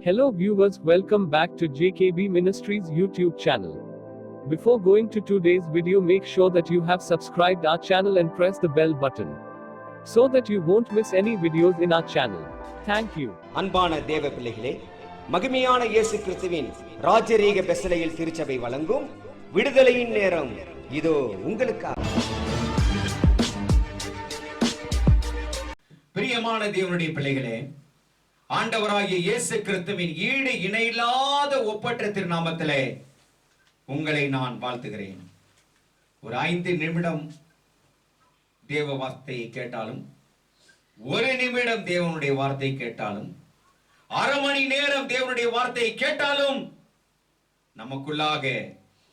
Hello viewers, welcome back to JKB Ministries YouTube channel. Before going to today's video, make sure that you have subscribed our channel and press the bell button so that you won't miss any videos in our channel. Thank you. அன்பான தேவ பிள்ளைகளே, மகிமையான இயேசு கிறிஸ்துவின் ராஜரீக பெசலையில் திருச்சபை வழங்கும் விடுதலையின் நேரம் இதோ உங்களுக்காக. பிரியமான தேவனுடைய பிள்ளைகளே, ஆண்டவராகிய இயேசு கிறிஸ்துவின் ஈடு இணையில்லாத ஒப்பற்ற திருநாமத்திலே உங்களை நான் வாழ்த்துகிறேன். ஒரு 5 நிமிடம் தேவ வார்த்தையை கேட்டாலும், 1 நிமிடம் தேவனுடைய வார்த்தை கேட்டாலும், அரை மணி நேரம் தேவனுடைய வார்த்தையை கேட்டாலும் நமக்குள்ளாக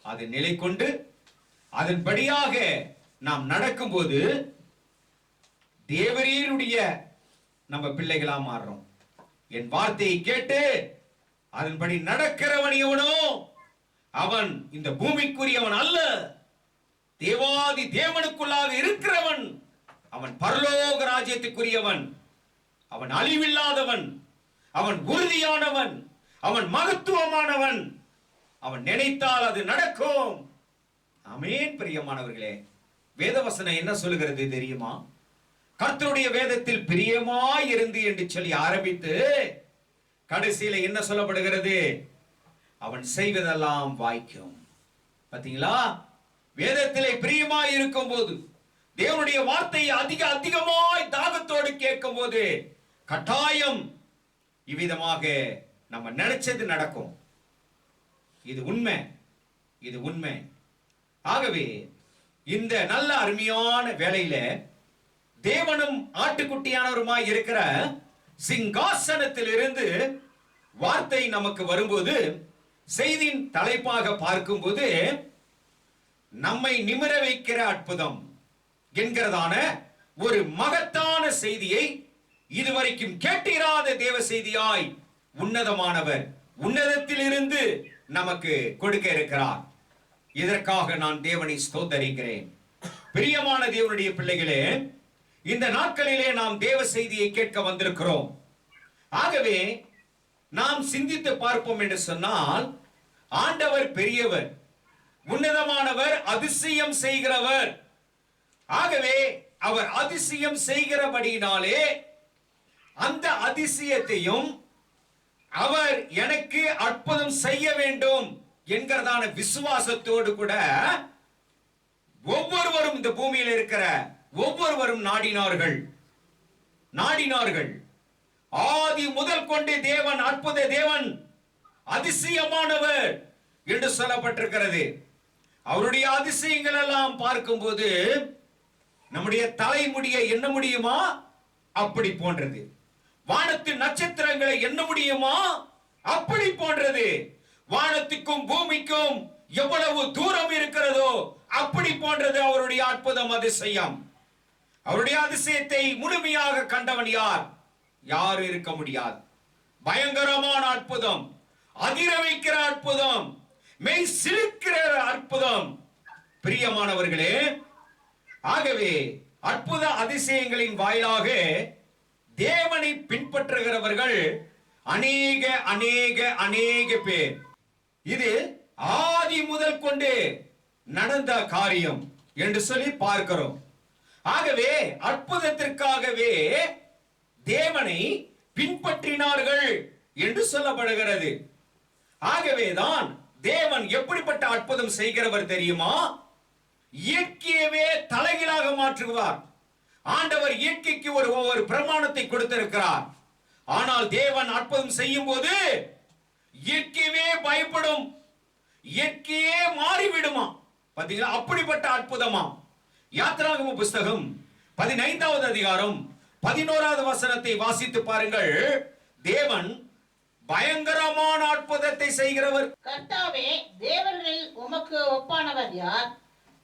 அது நிலை கொண்டு அதன்படியாக நாம் நடக்கும்போது தேவரீருடைய நம்ம பிள்ளைகளா மாறுறோம். என் வார்த்தையை கேட்டு அதன்படி நடக்கிறவன் எவனோ அவன் இந்த பூமிக்குரியவன் அல்ல, தேவாதி தேவனுக்குள்ளாக இருக்கிறவன். அவன் பரலோக ராஜ்யத்துக்குரியவன். அவன் அழிவில்லாதவன், அவன் உறுதியானவன், அவன் மகத்துவமானவன். அவன் நினைத்தால் அது நடக்கும். ஆமென். பிரியமானவர்களே, வேதவசனம் என்ன சொல்லுகிறது தெரியுமா? கர்த்தருடைய வேதத்தில் பிரியமாய் இருந்து என்று சொல்லி ஆரம்பித்து கடைசியில என்ன சொல்லப்படுகிறது? அவன் செய்வதெல்லாம் வாய்க்கும். பாத்தீங்களா? வேதத்திலே பிரியமாய் இருக்கும் போது, தேவனுடைய வார்த்தையை அதிகமாய் தாகத்தோடு கேட்கும் போது கட்டாயம் இவ்விதமாக நம்ம நினைச்சது நடக்கும். இது உண்மை, இது உண்மை. ஆகவே இந்த நல்ல அருமையான வேளையில தேவனும் ஆட்டுக்குட்டியானவருமாய் இருக்கிற சிங்காசனத்தில் இருந்து வார்த்தை நமக்கு வரும்போது, செய்தியின் தலைப்பாக பார்க்கும்போது நம்மை நிமிர வைக்கிற அற்புதம் என்கிறதான ஒரு மகத்தான செய்தியை இதுவரைக்கும் கேட்டிராத தேவ செய்தியாய் உன்னதமானவர் உன்னதத்தில் இருந்து நமக்கு கொடுக்க இருக்கிறார். இதற்காக நான் தேவனை ஸ்தோத்தரிக்கிறேன். பிரியமான தேவனுடைய பிள்ளைகளே, இந்த நாட்களிலே நாம் தேவ செய்தியை கேட்க வந்திருக்கிறோம். ஆகவே நாம் சிந்தித்து பார்ப்போம் என்று சொன்னால், ஆண்டவர் பெரியவர், உன்னதமானவர், அதிசயம் செய்கிறவர். ஆகவே அவர் அதிசயம் செய்கிறபடியினாலே அந்த அதிசயத்தையும் அவர் எனக்கு அற்புதம் செய்ய வேண்டும் என்கிறதான விசுவாசத்தோடு கூட ஒவ்வொருவரும் இந்த பூமியில் இருக்கிற ஒவ்வொருவரும் நாடினார்கள். ஆதி முதல் கொண்டு தேவன் அற்புத தேவன், அதிசயமானவர் என்று சொல்லப்பட்டிருக்கிறது. அவருடைய அதிசயங்கள் எல்லாம் பார்க்கும்போது நம்முடைய தலைமுடியை எண்ண முடியுமா? அப்படி போன்றது. வானத்து நட்சத்திரங்களை எண்ண முடியுமா? அப்படி போன்றது. வானத்துக்கும் பூமிக்கும் எவ்வளவு தூரம் இருக்கிறதோ அப்படி போன்றது அவருடைய அற்புதம், அதிசயம். அவருடைய அதிசயத்தை முழுமையாக கண்டவன் யார்? யாரும் இருக்க முடியாது. பயங்கரமான அற்புதம், அதிர வைக்கிற அற்புதம், மெய் சிலுக்கிற அற்புதம். பிரியமானவர்களே, ஆகவே அற்புத அதிசயங்களின் வாயிலாக தேவனை பின்பற்றுகிறவர்கள் அநேக பேர். இது ஆதி முதல் கொண்டு நடந்த காரியம் என்று சொல்லி பார்க்கிறோம். ஆகவே அற்புதத்திற்காகவே தேவனை பின்பற்றினார்கள் என்று சொல்லப்படுகிறது. ஆகவேதான் தேவன் எப்படிப்பட்ட அற்புதம் செய்கிறவர் தெரியுமா? இயற்கையவே தலைகீழாக மாற்றுவார். ஆண்டவர் இயற்கைக்கு ஒவ்வொரு பிரமாணத்தை கொடுத்திருக்கிறார். ஆனால் தேவன் அற்புதம் செய்யும் போது இயற்கையே பயப்படும், இயற்கையே மாறிவிடுமா. பாத்தீங்களா? அப்படிப்பட்ட அற்புதமா. யாத்திராகம புஸ்தகம் 15வது அதிகாரம் 11வது வசனத்தை வாசித்து பாருங்கள். தேவன் பயங்கரமான அற்புதத்தை செய்கிறவர். கர்த்தாவே, தேவர்களில் உமக்கு ஒப்பானவர் யார்?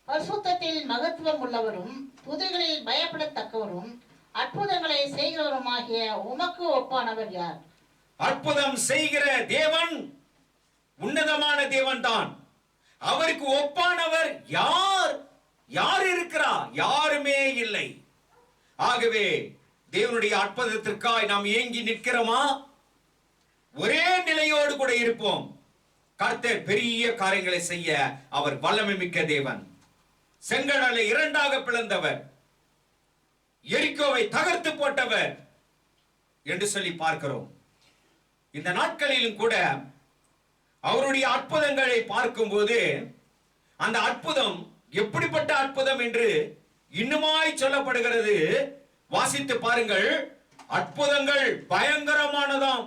பரிசுத்தத்தில் மகத்துவம் உள்ளவரும், துதிகளில் பயப்படத்தக்கவரும், அற்புதங்களை செய்கிறவருமாகிய உமக்கு ஒப்பானவர் யார்? அற்புதம் செய்கிற தேவன் உன்னதமான தேவன் தான். அவருக்கு ஒப்பானவர் யார்? யார் இருக்கிறார்? யாருமே இல்லை. ஆகவே தேவனுடைய அற்புதத்திற்காய் நாம் ஏங்கி நிற்கிறோமா? ஒரே கூட இருப்போம். கர்த்தர் பெரிய காரியங்களை செய்ய அவர் வல்லமை மிக்க தேவன். செங்கடலை இரண்டாக பிளந்தவர், எரிகோவை தகர்த்து போட்டவர் என்று சொல்லி பார்க்கிறோம். இந்த நாட்களிலும் கூட அவருடைய அற்புதங்களை பார்க்கும்போது அந்த அற்புதம் எப்படிப்பட்ட அற்புதம் என்று இன்னுமாய் சொல்லப்படுகிறது. வாசித்து பாருங்கள். அற்புதங்கள் பயங்கரமானதாம்.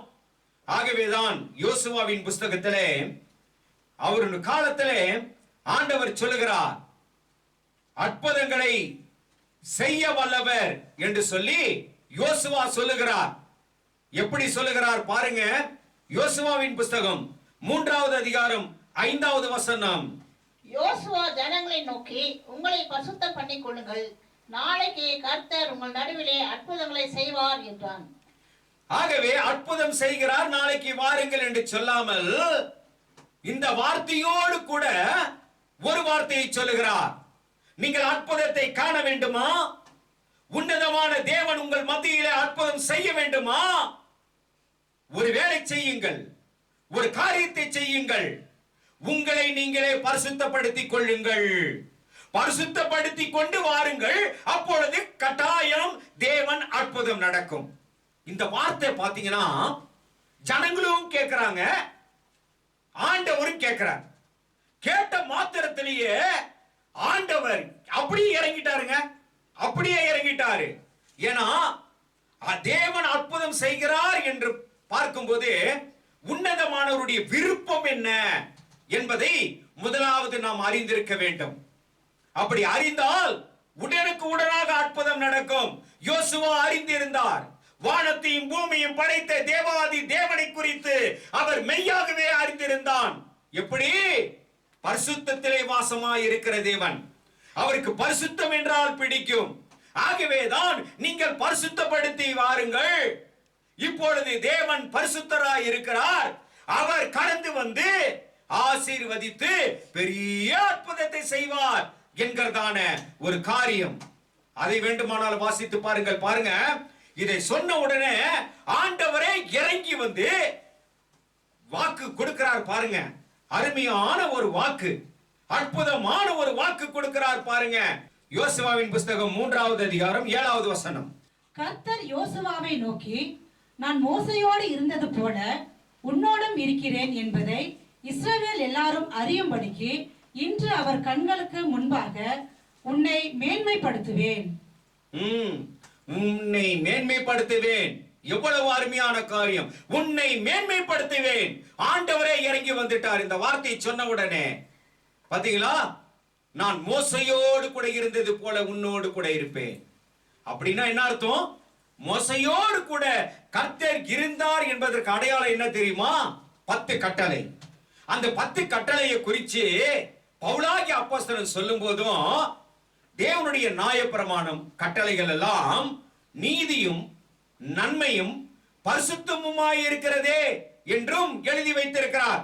ஆகவேதான் யோசுவாவின் புஸ்தகத்திலே அவருடைய காலத்திலே ஆண்டவர் சொல்லுகிறார், அற்புதங்களை செய்ய வல்லவர் என்று சொல்லி யோசுவா சொல்லுகிறார். எப்படி சொல்லுகிறார் பாருங்க. யோசுவாவின் புஸ்தகம் 3வது அதிகாரம் 5வது வசனம். யோசுவா ஜனங்களை நோக்கி, உங்களை பரிசுத்தம் பண்ணிக் கொள்ளுங்கள், நாளைக்கு கர்த்தர் உங்கள் நடுவிலே அற்புதங்களை செய்வார் என்றான். ஆகவே அற்புதம் செய்கிறார், நாளைக்கு வாருங்கள் என்று சொல்லாமல் இந்த வார்த்தையோடு கூட ஒரு வார்த்தையை சொல்லுகிறார். நீங்கள் அற்புதத்தை காண வேண்டுமா? உன்னதமான தேவன் உங்கள் மத்தியிலே அற்புதம் செய்ய வேண்டுமா? ஒரு வேலை செய்யுங்கள், ஒரு காரியத்தை செய்யுங்கள். உங்களை நீங்களே பரிசுத்தப்படுத்திக் கொள்ளுங்கள், பரிசுத்தப்படுத்திக் கொண்டு வாருங்கள். அப்பொழுது கட்டாயம் தேவன் அற்புதம் நடக்கும். இந்த வார்த்தை பாத்தீங்கன்னா ஜனங்களும் கேட்கிறாங்க, ஆண்டவரும் கேட்கிறார். கேட்ட மாத்திரத்திலேயே ஆண்டவர் அப்படியே இறங்கிட்டாருங்க, அப்படியே இறங்கிட்டாரு. ஏன்னா தேவன் அற்புதம் செய்கிறார் என்று பார்க்கும்போது உன்னதமானவருடைய விருப்பம் என்ன என்பதை முதலாவது நாம் அறிந்திருக்க வேண்டும். அப்படி அறிந்தால் உடனுக்கு உடனாக அற்புதம் நடக்கும். யோசுவா அறிந்திருந்தார். வானத்தையும் பூமியையும் படைத்த தேவாதி தேவனை குறித்து அவர் மெய்யாகவே அறிந்திருந்தான். எப்படி? பரிசுத்தத்திலே வாசமாய் இருக்கிற தேவன். அவருக்கு பரிசுத்தம் என்றால் பிடிக்கும். ஆகவேதான் நீங்கள் பரிசுத்தப்படுத்தி வாருங்கள். இப்பொழுது தேவன் பரிசுத்தராய் இருக்கிறார். அவர் கடந்து வந்து ஆசீர்வதித்து பெரிய அற்புதத்தை செய்வார் என்கிறதான ஒரு காரியம். அதை வேண்டுமானால் வாசித்து பாருங்கள். பாருங்க, இதை சொன்ன உடனே ஆண்டவரே இறங்கி வந்து வாக்கு கொடுக்கிறார். பாருங்க, அருமையான ஒரு வாக்கு, அற்புதமான ஒரு வாக்கு கொடுக்கிறார். பாருங்க, யோசுவாவின் புஸ்தகம் 3வது அதிகாரம் 7வது வசனம். கர்த்தர் யோசுவாவை நோக்கி, நான் மோசையோடு இருந்தது போல உன்னோடும் இருக்கிறேன் என்பதை இஸ்ரவேல் எல்லாரும் அறியும்படிக்கு இன்று அவர் கண்களுக்கு முன்பாக உன்னை மேன்மைப்படுத்துவேன். உன்னை மேன்மைப்படுத்துவேன். எவ்வளவு அருமையான காரியம்! உன்னை மேன்மைப்படுத்துவேன். ஆண்டவரே இறங்கி வந்துட்டார். இந்த வார்த்தையை சொன்ன உடனே பாத்தீங்களா, நான் மோசையோடு கூட இருந்தது போல உன்னோடு கூட இருப்பேன். அப்படின்னா என்ன அர்த்தம்? மோசையோடு கூட கர்த்தர் இருந்தார் என்பதற்கு அடையாளம் என்ன தெரியுமா? 10 கட்டளை. அந்த 10 கட்டளையை குறித்து பவுலாகிய அப்போஸ்தலன் சொல்லும் போதும் தேவனுடைய நியாயப்பிரமாணம் கட்டளைகள் எல்லாம் நீதியும் நன்மையும் பரிசுத்தமுமாய் இருக்கிறதே என்றும் எழுதி வைத்திருக்கிறார்.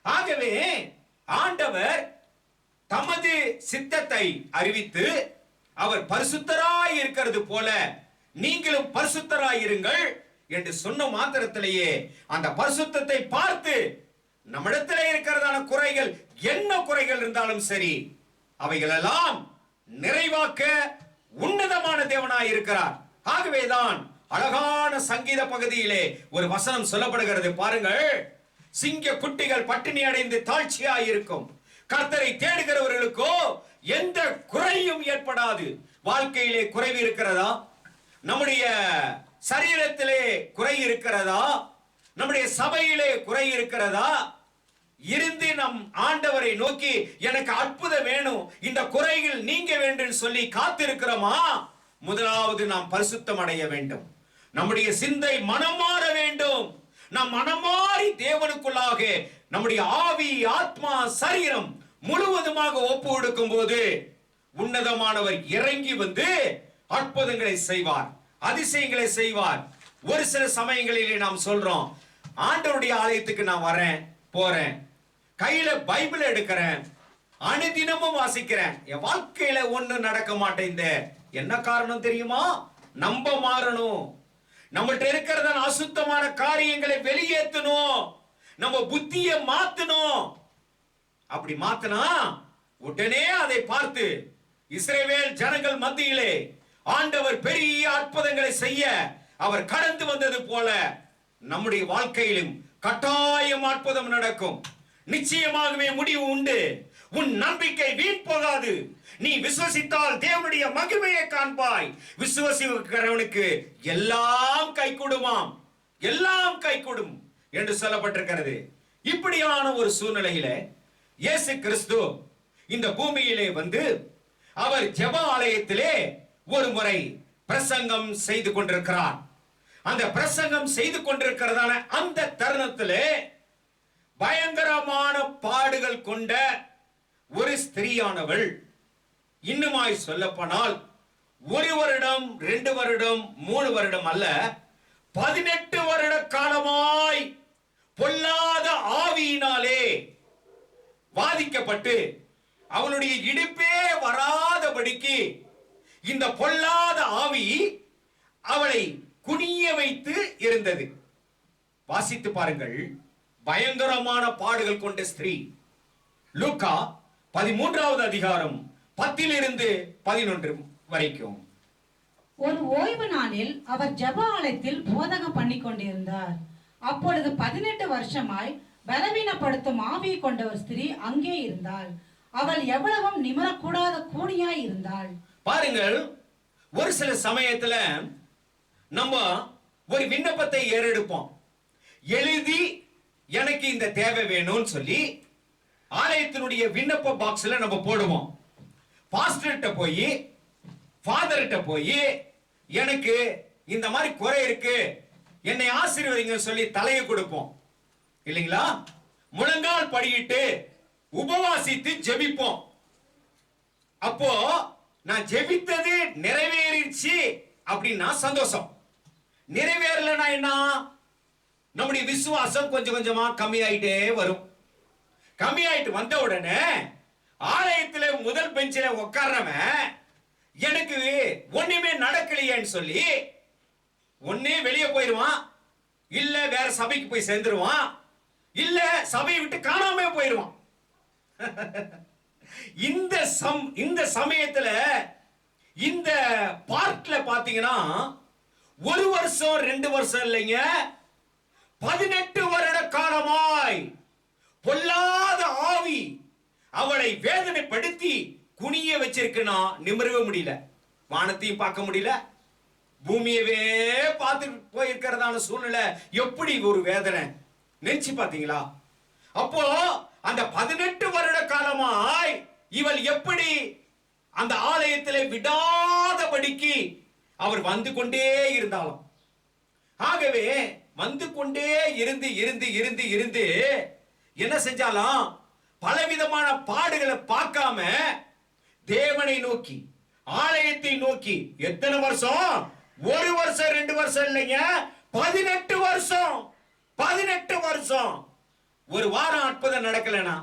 ஆகவே ஆண்டவர் தமது சித்தத்தை அறிவித்து அவர் பரிசுத்தராய் இருக்கிறது போல நீங்களும் பரிசுத்தராய் இருங்கள் என்று சொன்ன மாத்திரத்திலேயே அந்த பரிசுத்தத்தை பார்த்து நம்மிடத்திலே இருக்கிறதான குறைகள், என்ன குறைகள் இருந்தாலும் சரி, அவைகளெல்லாம் நிறைவாக்க உன்னதமான தேவனாய் இருக்கிறார். ஆகவேதான் அழகான சங்கீத பகுதியிலே ஒரு வசனம் சொல்லப்படுகிறது. பாருங்கள், சிங்க குட்டிகள் பட்டினி அடைந்து தாழ்ச்சியாய் இருக்கும், கர்த்தரை தேடுகிறவர்களுக்கோ எந்த குறையும் ஏற்படாது. வாழ்க்கையிலே குறைவு இருக்கிறதா? நம்முடைய சரீரத்திலே குறை இருக்கிறதா? நம்முடைய சபையிலே குறை இருக்கிறதா? இருந்து நம் ஆண்டவரை நோக்கி எனக்கு அற்புதம் வேணும், இந்த குறைகள் நீங்க வேண்டும் சொல்லி காத்திருக்கிறோமா? முதலாவது நாம் பரிசுத்தம் அடைய வேண்டும். நம்முடைய சிந்தை மனம் மாற வேண்டும். நம் மனமாறி தேவனுக்குள்ளாக நம்முடைய ஆவி, ஆத்மா, சரீரம் முழுவதுமாக ஒப்பு கொடுக்கும் போது உன்னதமானவர் இறங்கி வந்து அற்புதங்களை செய்வார், அதிசயங்களை செய்வார். ஒரு சில சமயங்களிலே நாம் சொல்றோம், ஆண்டவருடைய ஆலயத்துக்கு நான் வரேன், போறேன், கையில பைபிள் எடுக்கிறேன், அனுதினமும் வாசிக்கிறேன், என் வாழ்க்கையில ஒண்ணு நடக்க மாட்டேங்குது. என்ன காரணம் தெரியுமா? நம்ப மாறணும். நம்மள்ட்ட இருக்கிறத அசுத்தமான காரியங்களை வெளியேற்றணும். நம்ம புத்தியை மாத்தணும். அப்படி மாத்தினா உடனே அதை பார்த்து இஸ்ரவேல் ஜனங்கள் மத்தியிலே ஆண்டவர் பெரிய அற்புதங்களை செய்ய அவர் கடந்து வந்தது போல நம்முடைய வாழ்க்கையிலும் கட்டாயம் அற்புதம் நடக்கும். நிச்சயமாகவே முடிவு உண்டு. உன் நம்பிக்கை வீண் போகாது. நீ விசுவசித்தால் தேவனுடைய மகிமையை காண்பாய். விசுவசிக்கிறவனுக்கு எல்லாம் கைகூடுமாம், எல்லாம் கைகூடும் என்று சொல்லப்பட்டிருக்கிறது. இப்படியான ஒரு சூழ்நிலையில இயேசு கிறிஸ்து இந்த பூமியிலே வந்து அவர் ஜெப ஆலயத்திலே ஒரு முறை பிரசங்கம் செய்து கொண்டிருக்கிறார். அந்த பிரசங்கம் செய்து கொண்டிருக்கிறதான அந்த தருணத்திலே பயங்கரமான பாடுகள் கொண்ட ஒரு ஸ்திரீயானவள், இன்னுமாய் சொல்லப்போனால் 1 வருடம் 2 வருடம் 3 வருடம் அல்ல, 18 வருட காலமாய் பொல்லாத ஆவியினாலே பாதிக்கப்பட்டு அவனுடைய இடுப்பே வராதபடிக்கு இந்த பொல்லாத ஆவி அவளை குனிய வைத்து இருந்தது. வாசித்து பாருங்கள். பயங்கரமான பாடுகள் கொண்ட ஸ்திரீ. லூக்கா 13வது அதிகாரம் 10 11 வரைக்கும். ஒரு ஓய்வு நாளில் அவர் ஜெப ஆலயத்தில் போதகம் பண்ணி கொண்டிருந்தார். அப்பொழுது 18 வருஷமாய் பலவீனப்படுத்தும் ஆவியை கொண்ட ஒரு ஸ்திரீ அங்கே இருந்தாள். அவள் எவ்வளவும் நிமிரக்கூடாத கூனியாய் இருந்தாள். பாருங்கள், ஒரு சில சமயத்துல நம்ம ஒரு விண்ணப்பத்தை ஏறெடுப்போம். எழுதி எனக்கு இந்த தேவை வேணும்னு சொல்லி ஆலயத்தினுடைய விண்ணப்ப பாக்ஸ்ல நம்ம போடுவோம். பாஸ்டர்கிட்ட போய் ஃபாதர்கிட்ட போய் எனக்கு இந்த மாதிரி குறை இருக்கு, என்னை ஆசீர்வதிங்க சொல்லி தலையை கொடுப்போம் இல்லைங்களா? முழங்கால் படியிட்டு உபவாசித்து ஜெபிப்போம். அப்போ நான் ஜெபித்தது நிறைவேறிச்சு அப்படின்னா சந்தோஷம். நிறைவேறலனா என்ன? நம்முடைய விசுவாசம் கொஞ்சம் கொஞ்சமா கம்மியாயிட்டே வரும். கம்மியாயிட்டு வந்த உடனே ஆலயத்துல முதல் பெஞ்சில உட்கார்றவன் எனக்கு ஒண்ணுமே நடக்கலையேன்னு சொல்லி ஒன்னே வெளியே போயிடுவான், இல்ல வேற சபைக்கு போய் சேர்ந்துருவான், இல்ல சபையை விட்டு காணாம போயிடுவான். இந்த சமயத்துல இந்த பார்ட்ல பாத்தீங்கன்னா 1 வருஷம் 2 வருஷம் இல்லைங்க, 18 வருட காலமாய் பொல்லாத ஆவி அவளை வேதனைப்படுத்தி குனிய வச்சிருக்குன்னா நிமிரவே முடியல. வானத்தையும் பார்க்க முடியல, பூமியவே பார்த்து போயிருக்கிறதான சூழ்நிலை. எப்படி ஒரு வேதனை நினைச்சு பாத்தீங்களா? அப்போ அந்த 18 வருட காலமாய் இவள் எப்படி அந்த ஆலயத்தில் விடாதபடிக்கு அவர் வந்து கொண்டே இருந்தாலும், ஆகவே வந்து கொண்டே இருந்து இருந்து இருந்து இருந்து என்ன செஞ்சாலும் பலவிதமான பாடுகளை பார்க்காம தேவனை நோக்கி ஆலயத்தை நோக்கி எத்தனை வருஷம்? 1 வருஷம் 2 வருஷம் இல்லைங்க, 18 வருஷம். 18 வருஷம். ஒரு வாரம் அற்புதம் நடக்கலனா,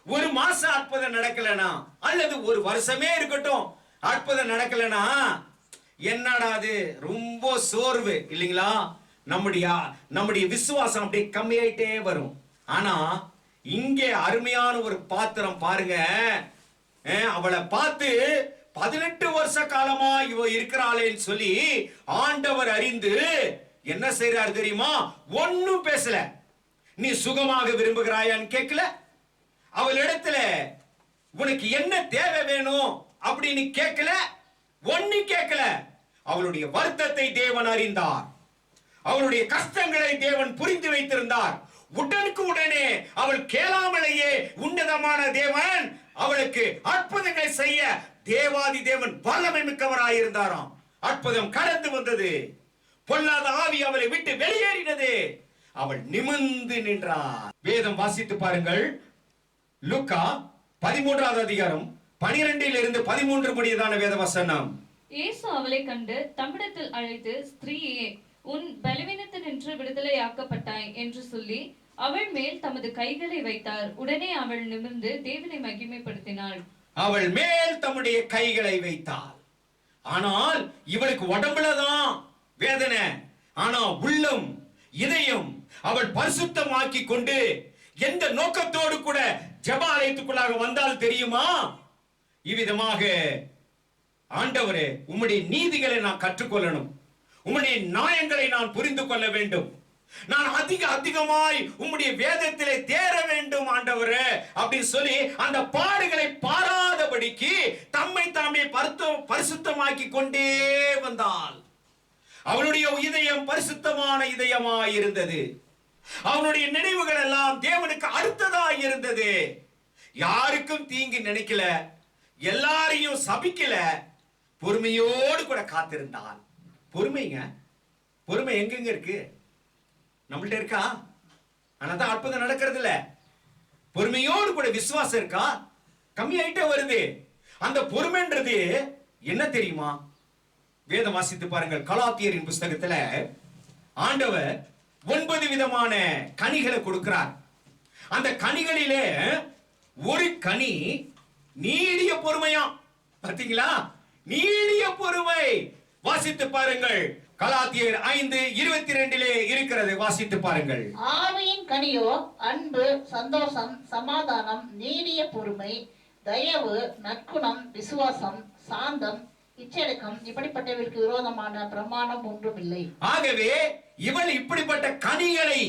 ஒரு மாசம் அற்புதம் நடக்கலனா, அல்லது ஒரு வருஷமே இருக்கட்டும் அற்புதம் நடக்கலனா என்னடா அது? ரொம்ப சோர்வு இல்லைங்களா? நம்முடைய விசுவாசம் அப்படியே கம்மியாயிட்டே வரும். ஆனா இங்கே அருமையான ஒரு பாத்திரம் பாருங்க. அவளை பார்த்து 18 வருஷ காலமா இவ இருக்கிறாளேன்னு சொல்லி ஆண்டவர் அறிந்து என்ன செய்யறாரு தெரியுமா? ஒன்னும் பேசல. நீ சுகமாக விரும்புகிறாயான்னு கேட்கல. அவள் இடத்துல உனக்கு என்ன தேவை வேணும் அப்படின்னு கேட்கல, ஒன்னு கேட்கல. அவளுடைய வருத்தத்தை தேவன் அறிந்தார், அவளுடைய கஷ்டங்களை தேவன் புரிந்து வைத்திருந்தார். உடனுக்கு உடனே அவள் கேளாமலேயே உன்னதமான தேவன் அவளுக்கு அற்புதங்களை செய்ய தேவாதி தேவன் வல்லமை மிக்கவராயிருந்தாராம். அற்புதம் கடந்து வந்தது. பொல்லாத ஆவி அவளை விட்டு வெளியேறினது. அவள் நிமிர்ந்து நின்றார். வேதம் வாசித்து பாருங்கள். லூக்கா 13வது அதிகாரம் 12 13 முடியதான வேத வசனம். இயேசு அவளை கண்டு தம்மிடத்தில் அழைத்து, ஸ்திரீயே, உன் பலவீனத்தினின்று விடுதலையாக்கப்பட்டாய் என்று சொல்லி அவள் மேல் தமது கைகளை வைத்தார். உடனே அவள் நிமிர்ந்து தேவனை மகிமைப்படுத்தினாள். அவள் மேல் தம்முடைய கைகளை வைத்தாள். ஆனால் இவளுக்கு உடம்புலதான் வேதனை, ஆனா உள்ளம் இதயம் அவள் பரிசுத்தமாக்கி கொண்டு எந்த நோக்கத்தோடு கூட ஜெப ஆலயத்துக்குள்ளாக வந்தால் தெரியுமா? இவ்விதமாக, ஆண்டவரே, உம்முடைய நீதிகளை நான் கற்றுக்கொள்ளணும், உம்முடைய நியாயங்களை நான் புரிந்து கொள்ள வேண்டும், நான் அதிகமாய் உம்முடைய வேதத்திலே தேர வேண்டும் ஆண்டவரே அப்படின்னு சொல்லி அந்த பாடுகளை பாராதபடிக்கு தம்மை தாமே பரிசுத்தமாக்கி கொண்டே வந்தாள். அவளுடைய இதயம் பரிசுத்தமான இதயமாய் இருந்தது. அவனுடைய நினைவுகள் எல்லாம் தேவனுக்கு அடுத்ததாய் இருந்தது. யாருக்கும் தீங்கு நினைக்கல, எல்லாரையும் சபிக்கல, பொறுமையோடு கூட காத்திருந்தாள். பொறுமைங்க, பொறுமை எங்கெங்க இருக்கு? நம்மள்ட்ட இருக்கா? ஆனாதான் அற்புதம் நடக்கிறது இல்ல. பொறுமையோடு கூட விசுவாசம் இருக்கா? கம்மியாயிட்டே வருது. அந்த பொறுமைன்றது என்ன தெரியுமா? வேதம் வாசித்து பாருங்கள். கலாத்தியரின் புஸ்தகத்துல ஆண்டவர் 9 விதமான கனிகளை கொடுக்கிறார். அந்த கனிகளிலே ஒரு கனி நீடிய பொறுமையா. பாத்தீங்களா? நீடிய பொறுமை. வாசித்து பாருங்கள். கலாத்தியர் 5:22 இருக்கிறது. வாசித்து பாருங்கள். ஆவியின் கனியோ அன்பு, சந்தோஷம், சமாதானம், நீடிய பொறுமை, தயவு, நற்குணம், விசுவாசம், சாந்தம், இச்சடக்கம். இப்படிப்பட்டவர்களுக்கு விரோதமான பிரமாணம் ஒன்றுமில்லை. ஆகவே இவள் இப்படிப்பட்ட கனிகளை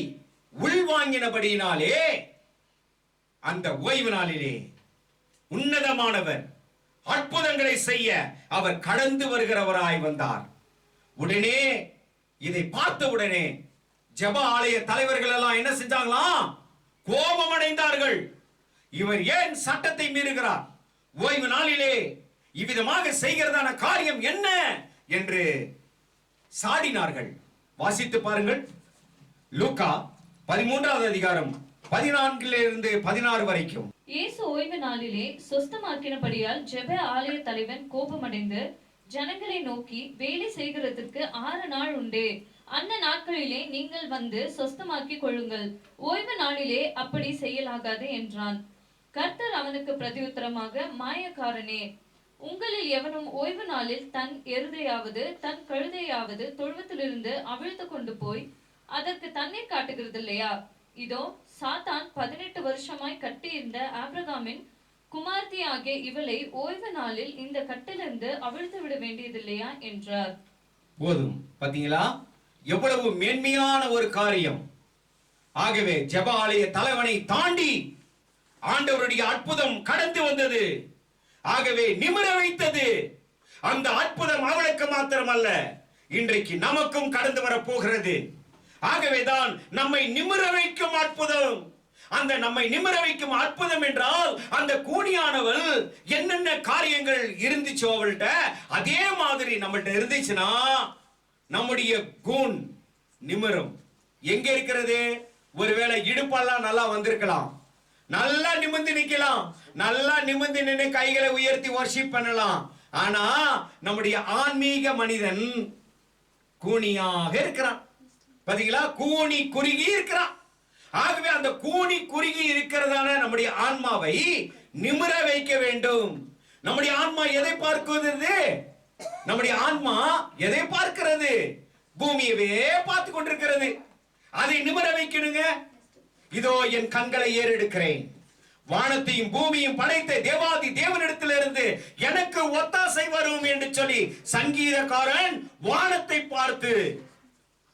உள்வாங்கினபடியினாலே அந்த ஓய்வு நாளிலே உன்னதமானவர் அற்புதங்களை செய்ய அவர் கடந்து வருகிறவராய் வந்தார். உடனே இதை பார்த்த உடனே ஜெப ஆலய தலைவர்கள் எல்லாம் என்ன செஞ்சாங்களாம்? கோபம் அடைந்தார்கள். இவர் ஏன் சட்டத்தை மீறுகிறார்? ஓய்வு நாளிலே இவ்விதமாக செய்கிறதான காரியம் என்ன என்று சாடினார்கள். வாசித்து பாருங்கள். லூக்கா 13வது அதிகாரம் 14 16 வரைக்கும். இயேசு ஓய்வு நாளிலே சொஸ்தமாக்கினபடியால் ஜெப ஆலய தலைவன் கோபமடைந்து ஜனங்களை நோக்கி, வேலை செய்கிறதற்கு 6 நாள் உண்டே, அந்த நாட்களிலே நீங்கள் வந்து சொஸ்தமாக்கி கொள்ளுங்கள், ஓய்வு நாளிலே அப்படி செய்யலாகாது என்றான். கர்த்தர் அவனுக்கு பிரதியுத்தரமாக, மாயக்காரனே, உங்களில் எவனும் ஓய்வு நாளில் தன் எருதையாவது தன் கழுதையாவது தொழுவத்திலிருந்து அவிழ்த்து கொண்டு போய் அதற்கு தண்ணீர் காட்டுகிறது இல்லையா? இதோ சாத்தான் 18 வருஷமாய் கட்டியிருந்த ஆபிரகாமின் குமார்த்தி ஆகிய இவளை ஓய்வு நாளில் இந்த கட்டிலிருந்து அவிழ்த்து விட வேண்டியதில்லையா என்றார். போதும். பாத்தீங்களா எவ்வளவு மேன்மையான ஒரு காரியம். ஆகவே ஜெப ஆலய தலைவனை தாண்டி ஆண்டவருடைய அற்புதம் கடந்து வந்தது. ஆகவே நிமிர வைத்தது. அந்த அற்புதம் அவளுக்கு மாத்திரமல்ல, இன்றைக்கு நமக்கும் கடந்து வர போகிறது. ஆகவேதான் நம்மை நிமிர வைக்கும் அற்புதம். அந்த நம்மை நிமிர வைக்கும் அற்புதம் என்றால் அந்த கூனியானவள் என்னென்ன காரியங்கள் இருந்துச்சோ அவள்கிட்ட, அதே மாதிரி நம்மள்ட்ட இருந்துச்சுன்னா நம்முடைய கூன் நிமிரும். எங்க இருக்கிறது? ஒருவேளை இடுப்பெல்லாம் நல்லா வந்திருக்கலாம், நல்லா நிமிர்ந்து நிக்கலாம், நல்லா நிமிர்ந்து நின்று கைகளை உயர்த்தி வர்ஷிப் பண்ணலாம். ஆனா நம்முடைய ஆன்மீக மனிதன் கூனியாக இருக்கிறான். பாத்தீங்களா? கூனி குறுகி இருக்கிறான். ஆகவே அந்த கூனி குறுகி இருக்கிறதான நம்முடைய ஆன்மாவை நிமிர வைக்க வேண்டும். நம்முடைய ஆன்மா எதை பார்க்கிறது? நம்முடைய ஆன்மா எதை பார்க்கிறது? பூமியவே பார்த்து கொண்டிருக்கிறது. அதை நிமிர வைக்கணுங்க. இதோ என் கண்களை ஏறெடுக்கிறேன், வானத்தையும் பூமியும் படைத்த தேவாதி தேவனிடத்திலிருந்து எனக்கு ஒத்தாசை வரும் என்று சொல்லி சங்கீதக்காரன் வானத்தை பார்த்து,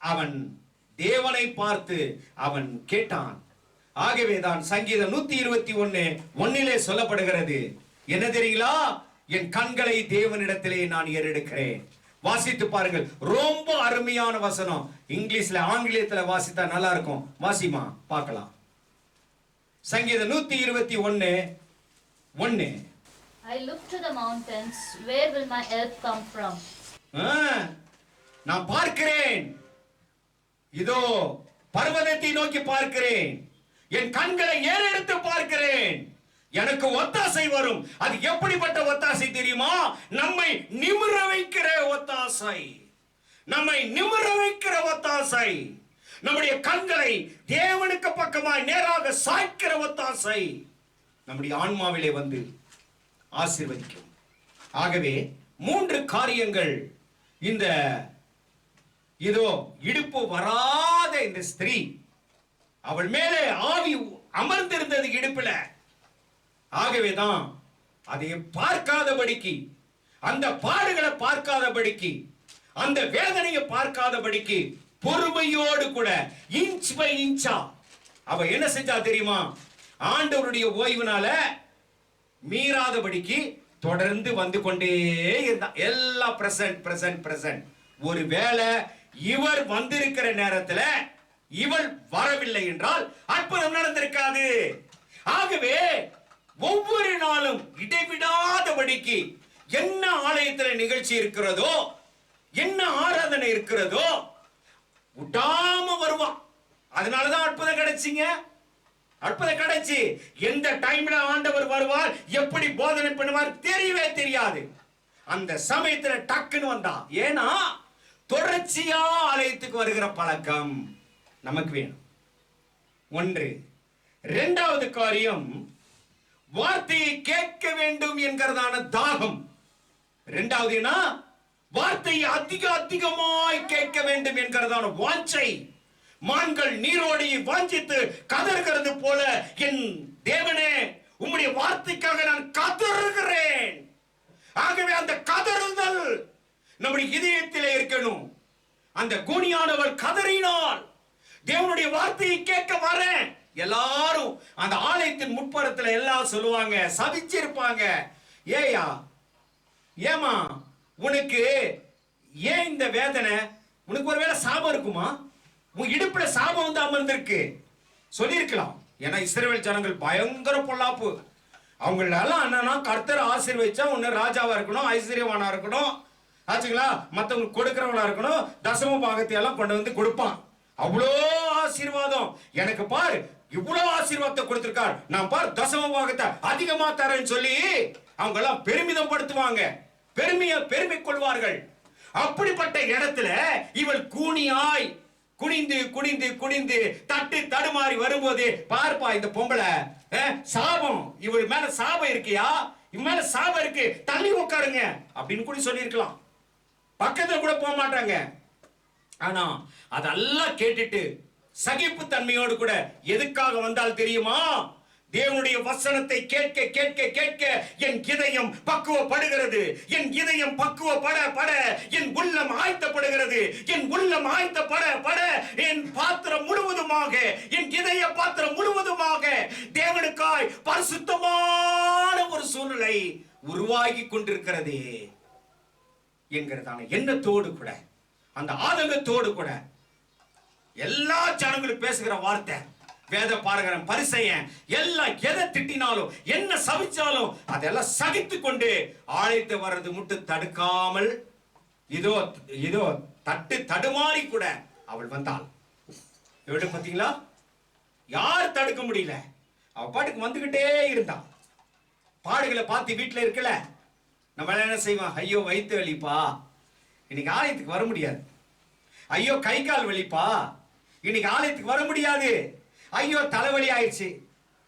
அவன் தேவனை பார்த்து அவன் கேட்டான். ஆகவேதான் சங்கீதம் 121:1 சொல்லப்படுகிறது. என்ன தெரியுங்களா? என் கண்களை தேவனிடத்திலே நான் ஏறெடுக்கிறேன். வாசித்து பாருங்கள். ரொம்ப அருமையான வசனம். இங்கிலீஷ்ல ஆங்கிலத்துல வாசித்தா நல்லா இருக்கும். வாசிமா பார்க்கலாம். சங்கீதம் 121:1. I look to the mountains, where will my help come from? நான் பார்க்கிறேன், இதோ பர்வதத்தை நோக்கி பார்க்கிறேன், என் கண்களை ஏறெடுத்து பார்க்கிறேன், எனக்கு ஒத்தாசை வரும். அது எப்படிப்பட்ட ஒத்தாசை தெரியுமா? நம்மை நிமிர வைக்கிற ஒத்தாசை. நம்மை நிமிர வைக்கிற ஒத்தாசை. நம்முடைய கண்களை தேவனுக்கு பக்கமாய் நேராக சாய்க்கிற ஒத்தாசை நம்முடைய ஆன்மாவிலே வந்து ஆசீர்வதிக்கும். ஆகவே 3 காரியங்கள் இந்த இதோ இடுப்பு வராத இந்த ஸ்திரீ அவள் மேலே ஆவி அமர்ந்திருந்தது இடுப்புல. ஆகவேதான் அதை பார்க்காதபடிக்கு, அந்த பாடுகளை பார்க்காதபடிக்கு, அந்த வேதனையை பார்க்காதபடிக்கு பொறுமையோடு கூட இன்ச் பை இன்ச்சா அவ என்ன செஞ்சா தெரியுமா? ஆண்டவருடைய ஓய்வுனால மீறாதபடிக்கு தொடர்ந்து வந்து கொண்டே இருந்தா. எல்லாம் பிரசன்ட் பிரசன்ட் பிரசன்ட். ஒருவேளை இவர் வந்திருக்கிற நேரத்துல இவள் வரவில்லை என்றால் அற்புதம் நடந்திருக்காது. ஆகவே ஒவ்வொரு நாளும் இடைவிடாதபடிக்கு என்ன ஆலயத்தில் நிகழ்ச்சி இருக்கிறதோ, என்ன ஆராதனை இருக்கிறதோ விடாம வருவான். அதனாலதான் அற்புதம் கிடைச்சிங்க. அற்புதம் கிடைச்சி. எந்த டைம்ல ஆண்டவர் வருவார், எப்படி போதனை பண்ணுவார் தெரியவே தெரியாது. அந்த சமயத்துல டக்குன்னு வந்தா. ஏன்னா தொடர்ச்சியா ஆலயத்துக்கு வருகிற பழக்கம் நமக்கு வேணும். ஒன்று. இரண்டாவது காரியம், வார்த்தையை கேட்க வேண்டும் என்கிறதான தாகம். இரண்டாவது என்ன? வார்த்தையை அதிகமாய் கேட்க வேண்டும் என்கிறதான வாஞ்சை. மான்கள் நீரோடையை வாஞ்சித்து கதறுகிறது போல, என் தேவனே உம்முடைய வார்த்தைக்காக நான் கதறுகிறேன். ஆகவே அந்த கதறுதல் நம்முடைய இதயத்திலே இருக்கணும். அந்த கூனியானவள் கதறினாள், தேவனுடைய வார்த்தையை கேட்க வரேன். எல்லாரும் அந்த ஆலயத்தின் முற்புறத்துல எல்லாம் சொல்லுவாங்க, சபிச்சிருப்பாங்க. ஏயா, ஏமா உனக்கு ஏன் இந்த வேதனை? உனக்கு ஒருவேளை சாபம் இருக்குமா? உன் இடுப்புல சாபம் வந்து அமர்ந்திருக்கு சொல்லியிருக்கலாம். ஏன்னா இஸ்ரவேல் ஜனங்கள் பயங்கர பொல்லாப்பு. அவங்களெல்லாம் என்னன்னா, கர்த்தர் ஆசீர்வதிச்சா ஒன்னு ராஜாவா இருக்கணும், ஐஸ்வர்யவானா இருக்கணும், ஆச்சுங்களா, மற்றவங்களுக்கு கொடுக்கிறவனா இருக்கணும், தசம பாகத்தை எல்லாம் கொண்டு வந்து கொடுப்பான். அவ்வளோ ஆசீர்வாதம். எனக்கு பாரு இவ்வளவு ஆசீர்வாதத்தை கொடுத்திருக்கார், நான் பார் தசம பாகத்தை அதிகமா தரேன்னு சொல்லி அவங்க எல்லாம் பெருமிதம் படுத்துவாங்க, பெருமை கொள்வார்கள். அப்படிப்பட்ட இடத்துல இவள் கூனியாய் குனிந்து குனிந்து குனிந்து தட்டு தடுமாறி வரும்போது, பார்ப்பா இந்த பொம்பளை சாபம், இவள் மேல சாபம் இருக்கியா, இவன் மேல சாபம் இருக்கு, தள்ளி உட்காருங்க அப்படின்னு கூட சொல்லியிருக்கலாம். பக்கத்துல கூட போக மாட்டாங்க. ஆனா அதெல்லாம் கேட்டுட்டு சகிப்பு தன்மையோடு கூட எதுக்காக வந்தால் தெரியுமா? தேவனுடைய வசனத்தை கேட்க கேட்க கேட்க என் இதயம் பக்குவப்படுகிறது. என் இதயம் பக்குவப்பட பட என் உள்ளம் ஆயத்தப்படுகிறது. என் உள்ளம் ஆயத்தப்பட பட என் பாத்திரம் முழுவதுமாக, என் இதய பாத்திரம் முழுவதுமாக தேவனுக்காய் பரிசுத்தமான ஒரு சூழ்நிலை உருவாகி கொண்டிருக்கிறது என்கிறதான எண்ணத்தோடு கூட, அந்த ஆதங்கத்தோடு கூட எல்லா ஜனங்களும் பேசுகிற வார்த்தை, வேத பாரகரன் பரிசையன் எல்லாம் எதை திட்டினாலும் என்ன சபிச்சாலும் அதெல்லாம் சகித்து கொண்டு ஆலயத்தை வர்றது மட்டும் தடுக்காமல் இதோ இதோ தட்டு தடுமாறி கூட அவள் வந்தாள். எப்படி பாத்தீங்களா? யார் தடுக்க முடியல, அவ பாட்டுக்கு வந்துகிட்டே இருந்தான். பாடுகளை பார்த்து வீட்டுல இருக்கல, நம்ம என்ன செய்வோம்? ஐயோ வயிற்று வலிப்பா, இன்னைக்கு ஆலயத்துக்கு வர முடியாது. ஐயோ கை கால் வலிப்பா, இன்னைக்கு ஆலயத்துக்கு வர முடியாது. ஐயோ தலைவலி ஆயிடுச்சு,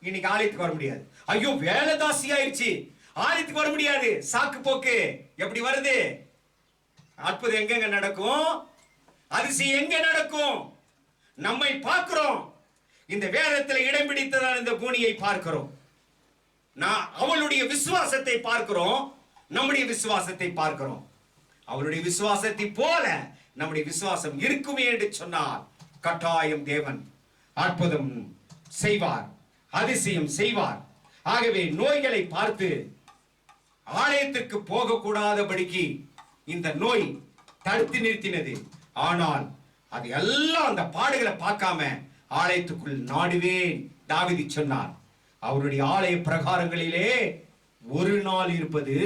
இன்னைக்கு ஆலயத்துக்கு வர முடியாது. ஐயோ வேலைதாசி ஆயிடுச்சு, ஆலயத்துக்கு வர முடியாது. சாக்கு போக்கு எப்படி வருது? அற்புதம் எங்க நடக்கும்? அதிசயம் எங்க நடக்கும்? நம்மை பார்க்கிறோம். இந்த வேதத்தில் இடம் பிடித்ததான இந்த கூனியை பார்க்கிறோம். நான் அவளுடைய விசுவாசத்தை பார்க்கிறோம், நம்முடைய விசுவாசத்தை பார்க்கிறோம். அவளுடைய விசுவாசத்தை போல நம்முடைய விசுவாசம் இருக்குமே என்று சொன்னால் கட்டாயம் தேவன் அற்புதம் செய்வார், அதிசயம் செய்வார். ஆகவே நோய்களை பார்த்து ஆலயத்திற்கு போகக்கூடாதபடிக்கு இந்த நோய் தடுத்து நிறுத்தினது. ஆனால் அது எல்லாம் அந்த பாடுகளை பார்க்காம ஆலயத்துக்குள் நாடுவேன் தாவீது சொன்னார். அவருடைய ஆலய பிரகாரங்களிலே ஒரு நாள் இருப்பது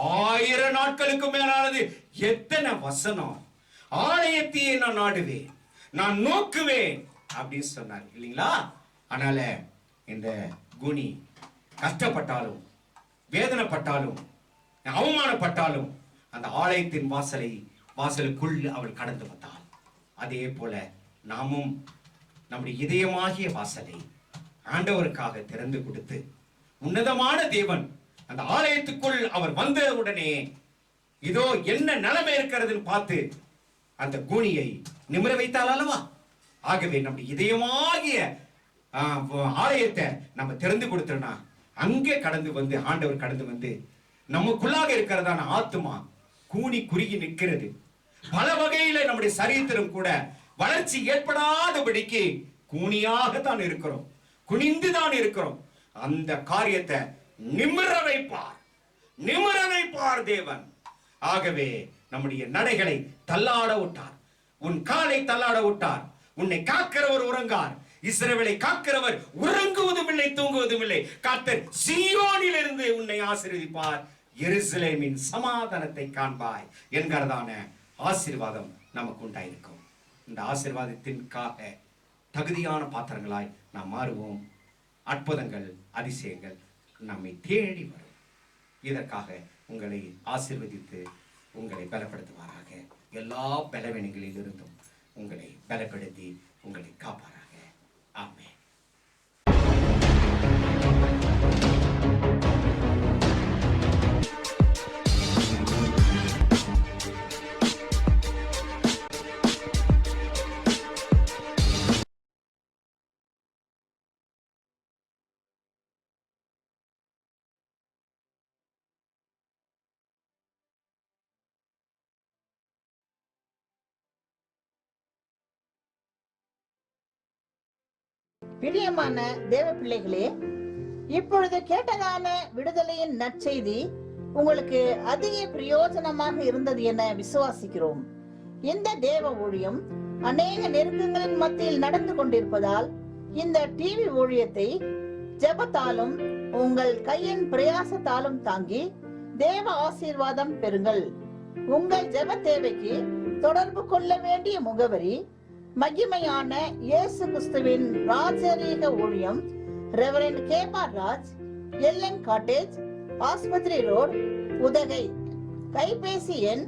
1000 நாட்களுக்கு மேலானது. எத்தனை வசனம்! ஆலயத்தையே நான் நாடுவேன், நான் நோக்குவேன் அப்படின்னு சொன்னார் இல்லைங்களா? அதனால இந்த குனி கஷ்டப்பட்டாலும் வேதனைப்பட்டாலும் அவமானப்பட்டாலும் அந்த ஆலயத்தின் வாசலுக்குள் அவள் கடந்து வந்தாள். அதே போல நாமும் நம்முடைய இதயமாகிய வாசலை ஆண்டவருக்காக திறந்து கொடுத்து, உன்னதமான தேவன் அந்த ஆலயத்துக்குள் அவர் வந்த உடனே இதோ என்ன நிலைமை இருக்கிறதுன்னு பார்த்து அந்த கூனியை நிமிர வைத்தாள் அல்லவா? ஆகவே நம்முடைய இதயமாகிய ஆலயத்தை நம்ம திறந்து கொடுத்தோம்னா அங்கே கடந்து வந்து ஆண்டவர் கடந்து வந்து நமக்குள்ளாக இருக்கிறதான ஆத்துமா கூனி குறுகி நிற்கிறது. பல வகையில நம்முடைய சரீரத்திலும் கூட வளர்ச்சி ஏற்படாதபடிக்கு கூனியாக தான் இருக்கிறோம், குனிந்து தான் இருக்கிறோம். அந்த காரியத்தை நிமிர வைப்பார் தேவன். ஆகவே நம்முடைய நடைகளை தள்ளாட விட்டார், உன் காலை தள்ளாட விட்டார். உன்னை காக்கிறவர் உறங்கார், இஸ்ரவேலை காக்கிறவர் உறங்குவதும் இல்லை தூங்குவதும் இல்லை. கர்த்தர் சீயோனில் இருந்து உன்னை ஆசீர்வதிப்பார், எருசலேமின் சமாதானத்தை காண்பாய் என்கிறதான ஆசீர்வாதம் நமக்கு உண்டாயிருக்கும். இந்த ஆசீர்வாதத்திற்காக தகுதியான பாத்திரங்களாய் நாம் மாறுவோம். அற்புதங்கள் அதிசயங்கள் நம்மை தேடி வரும். இதற்காக உங்களை ஆசீர்வதித்து உங்களை பலப்படுத்துவாராக. எல்லா பலவீனங்களில் இருந்தும் உங்களை பலப்படுத்தி உங்களை காப்பாராக. ஆமென். பிரியமான தேவ பிள்ளைகளே, இப்பொழுது கேட்டதான விடுதலையின் நற்செய்தி உங்களுக்கு அதிக பிரயோஜனமாக இருந்தது என விசுவாசிக்கிறோம். இந்த தேவ ஊழியம் அநேக நெருக்கங்களின் மத்தியில் நடந்து கொண்டிருப்பதால் இந்த டிவி ஊழியத்தை ஜெபத்தாலும் உங்கள் கையின் பிரயாசத்தாலும் தாங்கி தேவ ஆசீர்வாதம் பெறுங்கள். உங்கள் ஜெப தேவைக்கு தொடர்பு கொள்ள வேண்டிய முகவரி: மகிமையான இயேசு கிறிஸ்துவின் ராஜரீக ஊழியம், ரெவரண்ட் கேபார் ராஜ், எல்என் காட்டேஜ், ஆஸ்பத்திரி ரோட், உதகை. கைபேசி எண்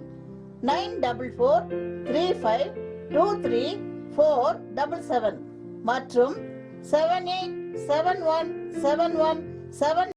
9435234477 மற்றும் 78717177